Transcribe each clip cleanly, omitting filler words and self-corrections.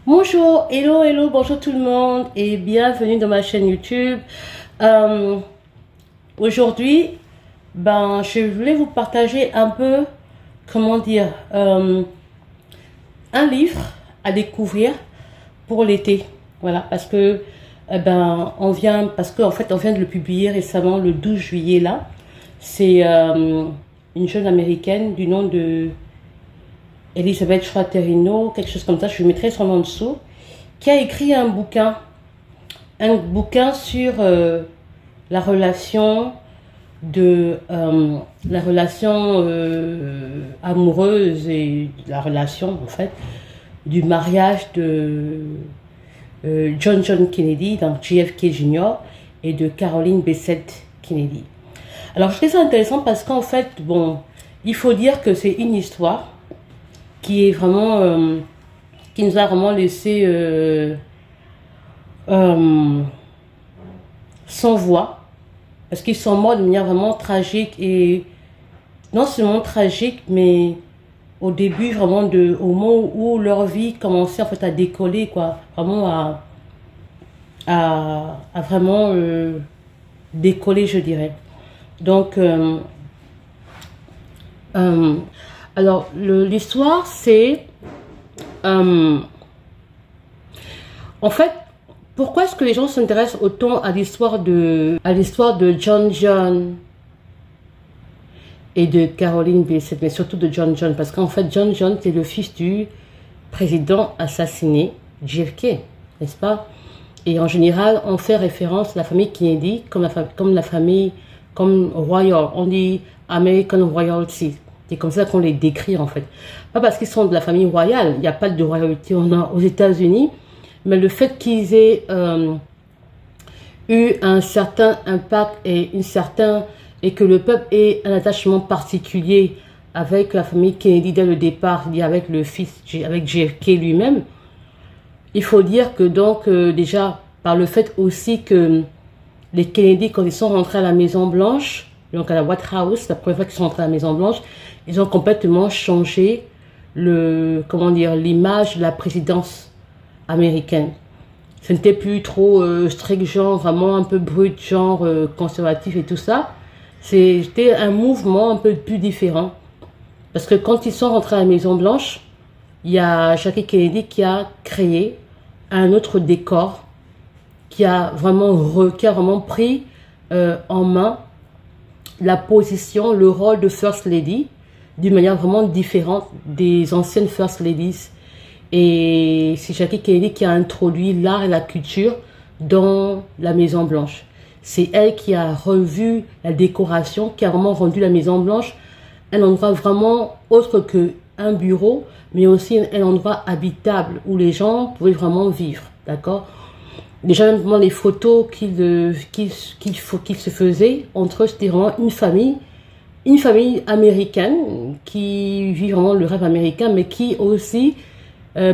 Bonjour, hello, bonjour tout le monde et bienvenue dans ma chaîne YouTube. Aujourd'hui, je voulais vous partager un peu, comment dire, un livre à découvrir pour l'été. Voilà, parce que on vient de le publier récemment le 12 juillet là. C'est une jeune américaine du nom de Elisabeth Schroeter-Renaud, quelque chose comme ça, je lui mettrai son nom en dessous, qui a écrit un bouquin sur la relation amoureuse et la relation en fait du mariage de John Kennedy, donc JFK Jr. et de Caroline Bessette Kennedy. Alors je trouve ça intéressant parce qu'en fait, il faut dire que c'est une histoire qui est vraiment qui nous a vraiment laissé sans voix, parce qu'ils sont morts de manière vraiment tragique, et non seulement tragique, mais au début vraiment au moment où leur vie commençait en fait à décoller, quoi, vraiment à vraiment décoller, je dirais. Donc alors, l'histoire, c'est... en fait, pourquoi est-ce que les gens s'intéressent autant à l'histoire de John et de Caroline Bessette, mais surtout de John? Parce qu'en fait, John, c'est le fils du président assassiné, JFK, n'est-ce pas? Et en général, on fait référence à la famille Kennedy comme royal. On dit American Royalty. C'est comme ça qu'on les décrit en fait. Pas parce qu'ils sont de la famille royale, il n'y a pas de royauté aux États-Unis, mais le fait qu'ils aient eu un certain impact et que le peuple ait un attachement particulier avec la famille Kennedy dès le départ, avec le fils, avec JFK lui-même. Il faut dire que donc déjà par le fait aussi que les Kennedy, quand ils sont rentrés à la Maison Blanche, donc à la White House, la première fois qu'ils sont rentrés à la Maison Blanche, ils ont complètement changé l'image de la présidence américaine. Ce n'était plus trop strict, genre vraiment un peu brut, genre conservatif et tout ça. C'était un mouvement un peu plus différent. Parce que quand ils sont rentrés à la Maison Blanche, il y a Jackie Kennedy qui a créé un autre décor, qui a vraiment pris en main la position, le rôle de First Lady d'une manière vraiment différente des anciennes First Ladies. Et c'est Jackie Kennedy qui a introduit l'art et la culture dans la Maison Blanche. C'est elle qui a revu la décoration, qui a vraiment rendu la Maison Blanche un endroit vraiment autre qu'un bureau, mais aussi un endroit habitable où les gens pouvaient vraiment vivre, d'accord? Déjà, même les photos qu'il se faisait entre eux, c'était vraiment une famille américaine qui vit vraiment le rêve américain, mais qui aussi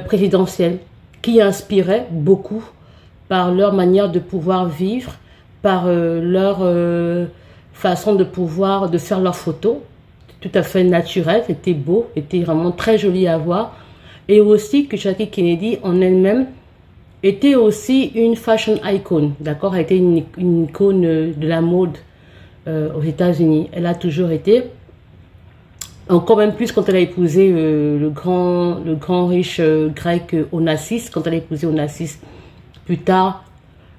présidentielle, qui inspirait beaucoup par leur manière de pouvoir vivre, par leur façon de faire leurs photos, tout à fait naturel, c'était beau, c'était vraiment très joli à voir, et aussi que Jackie Kennedy en elle-même était aussi une fashion icon, d'accord? Elle était une icône de la mode aux États-Unis. Elle a toujours été, encore même plus quand elle a épousé le grand riche grec Onassis. Quand elle a épousé Onassis plus tard,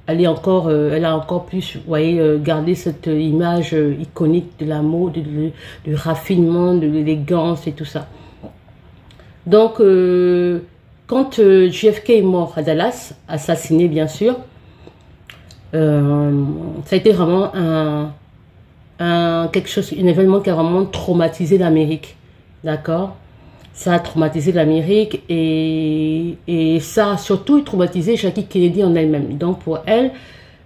elle a encore plus, vous voyez, gardé cette image iconique de la mode, du raffinement, de l'élégance et tout ça. Donc, quand JFK est mort à Dallas, assassiné bien sûr, ça a été vraiment un événement qui a vraiment traumatisé l'Amérique, d'accord? Ça a traumatisé l'Amérique et ça a surtout traumatisé Jackie Kennedy en elle-même. Donc pour elle,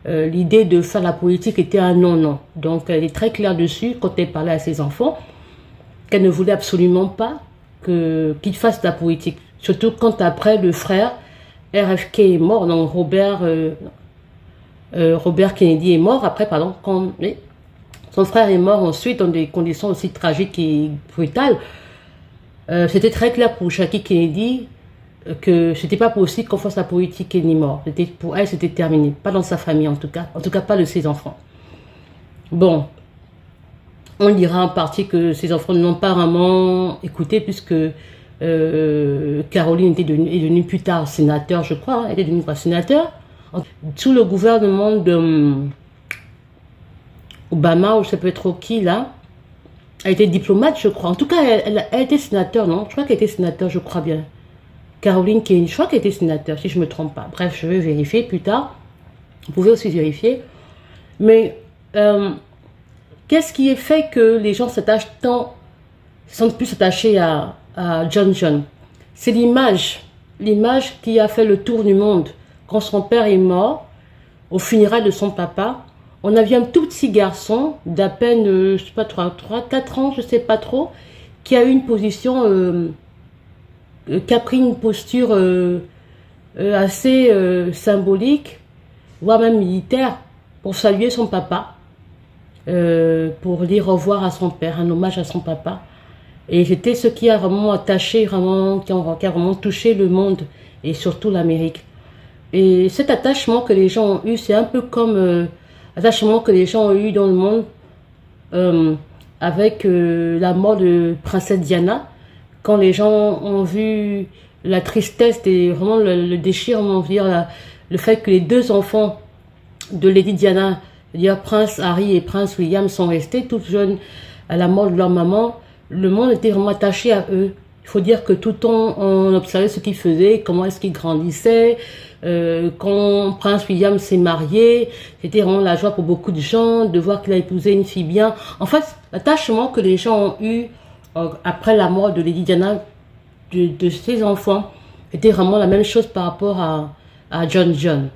l'idée de faire la politique était un non-non. Donc elle est très claire dessus quand elle parlait à ses enfants, qu'elle ne voulait absolument pas qu'ils fassent de la politique. Surtout quand après le frère RFK est mort, donc Robert Kennedy est mort, après, pardon, quand son frère est mort ensuite dans des conditions aussi tragiques et brutales. C'était très clair pour Jackie Kennedy que c'était pas possible qu'on fasse la politique et ni mort. Pour elle, c'était terminé. Pas dans sa famille, en tout cas pas de ses enfants. Bon, on dira en partie que ses enfants n'ont pas vraiment écouté, puisque Caroline est devenue plus tard sénateur, je crois. Elle est devenue sénateur. Sous le gouvernement de Obama, ou je sais pas trop qui, là, elle était diplomate, je crois. En tout cas, elle était sénateur, non? Je crois qu'elle était sénateur, je crois bien. Caroline Kane, je crois qu'elle était sénateur, si je ne me trompe pas. Bref, je vais vérifier plus tard. Vous pouvez aussi vérifier. Mais qu'est-ce qui est fait que les gens s'attachent tant, sont plus attachés à John John? C'est l'image qui a fait le tour du monde. Quand son père est mort, au funérailles de son papa, on a vu un tout petit garçon d'à peine, je sais pas, 4 ans, je sais pas trop, qui a eu une position, qui a pris une posture assez symbolique, voire même militaire, pour saluer son papa, pour dire au revoir à son père, un hommage à son papa. Et c'était ce qui a vraiment attaché, qui a vraiment touché le monde, et surtout l'Amérique. Et cet attachement que les gens ont eu, c'est un peu comme l'attachement que les gens ont eu dans le monde avec la mort de princesse Diana. Quand les gens ont vu la tristesse et vraiment le déchirement, le fait que les 2 enfants de Lady Diana, c'est-à-dire Prince Harry et Prince William, sont restés tout jeunes à la mort de leur maman, le monde était vraiment attaché à eux. Il faut dire que tout le temps, on observait ce qu'ils faisaient, comment est-ce qu'ils grandissaient. Quand Prince William s'est marié, c'était vraiment la joie pour beaucoup de gens de voir qu'il a épousé une fille bien. En fait, l'attachement que les gens ont eu après la mort de Lady Diana, de ses enfants, était vraiment la même chose par rapport à John John.